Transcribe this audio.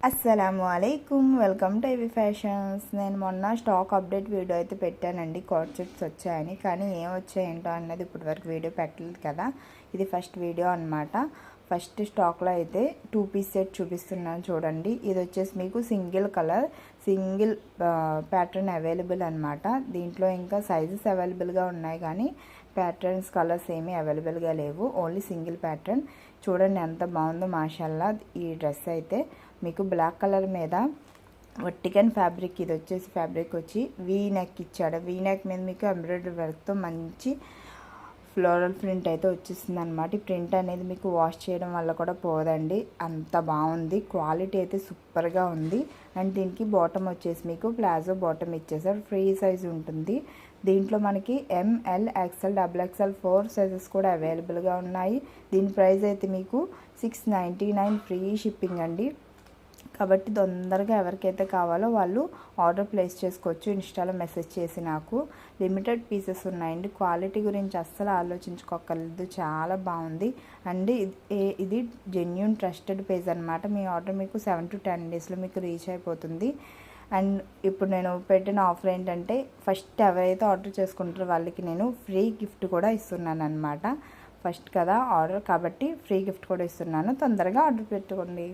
అస్సలాముఅలైకుమ్, welcome to ఏవి fashions. నేను మొన్న స్టాక్ అప్డేట్ వీడియో అయితే పెట్టానండి, కోట్ సెట్స్ వచ్చాయని. కానీ ఏం వచ్చాయేంటో అన్నది ఇప్పటి వరకు వీడియో పెట్టలేదు కదా, ఇది ఫస్ట్ వీడియో అనమాట. ఫస్ట్ స్టాక్లో అయితే 2 పీస్ సెట్ చూపిస్తున్నాను చూడండి. ఇది వచ్చేసి మీకు single colour single pattern available అనమాట. దీంట్లో ఇంకా సైజెస్ అవైలబుల్గా ఉన్నాయి కానీ ప్యాటర్న్స్ కలర్స్ ఏమీ అవైలబుల్గా లేవు, ఓన్లీ సింగిల్ ప్యాటర్న్. చూడండి ఎంత బాగుందో మాషాల్లా. ఈ డ్రెస్ అయితే మీకు బ్లాక్ కలర్ మీద వర్టికన్ ఫ్యాబ్రిక్, ఇది వచ్చేసి ఫ్యాబ్రిక్ వచ్చి వీ నెక్ ఇచ్చాడు. వీ నెక్ మీద మీకు ఎంబ్రాయిడరీ వర్క్తో మంచి ఫ్లోరల్ ప్రింట్ అయితే వచ్చేసింది అనమాట. ఈ ప్రింట్ అనేది మీకు వాష్ చేయడం వల్ల కూడా పోదండి, అంత బాగుంది. క్వాలిటీ అయితే సూపర్గా ఉంది. అండ్ దీనికి బాటమ్ వచ్చేసి మీకు ప్లాజో బాటమ్ ఇచ్చేసారు, ఫ్రీ సైజ్ ఉంటుంది. దీంట్లో మనకి ML XL XXL 4 సైజెస్ కూడా అవైలబుల్గా ఉన్నాయి. దీని ప్రైస్ అయితే మీకు 699 ఫ్రీ షిప్పింగ్ అండి. కాబట్టి తొందరగా ఎవరికైతే కావాలో వాళ్ళు ఆర్డర్ ప్లేస్ చేసుకోవచ్చు. ఇన్స్టాలో మెసేజ్ చేసి నాకు లిమిటెడ్ పీసెస్ ఉన్నాయండి. క్వాలిటీ గురించి అస్సలు ఆలోచించుకోకర్లేదు, చాలా బాగుంది. అండ్ ఇది జెన్యూన్ ట్రస్టెడ్ పేజ్ అనమాట. మీ ఆర్డర్ మీకు 7 to 10 డేస్లో మీకు రీచ్ అయిపోతుంది. అండ్ ఇప్పుడు నేను పెట్టిన ఆఫర్ ఏంటంటే, ఫస్ట్ ఎవరైతే ఆర్డర్ చేసుకుంటారో వాళ్ళకి నేను ఫ్రీ గిఫ్ట్ కూడా ఇస్తున్నాను అనమాట. ఫస్ట్ కదా ఆర్డర్ కాబట్టి ఫ్రీ గిఫ్ట్ కూడా ఇస్తున్నాను, తొందరగా ఆర్డర్ పెట్టుకోండి.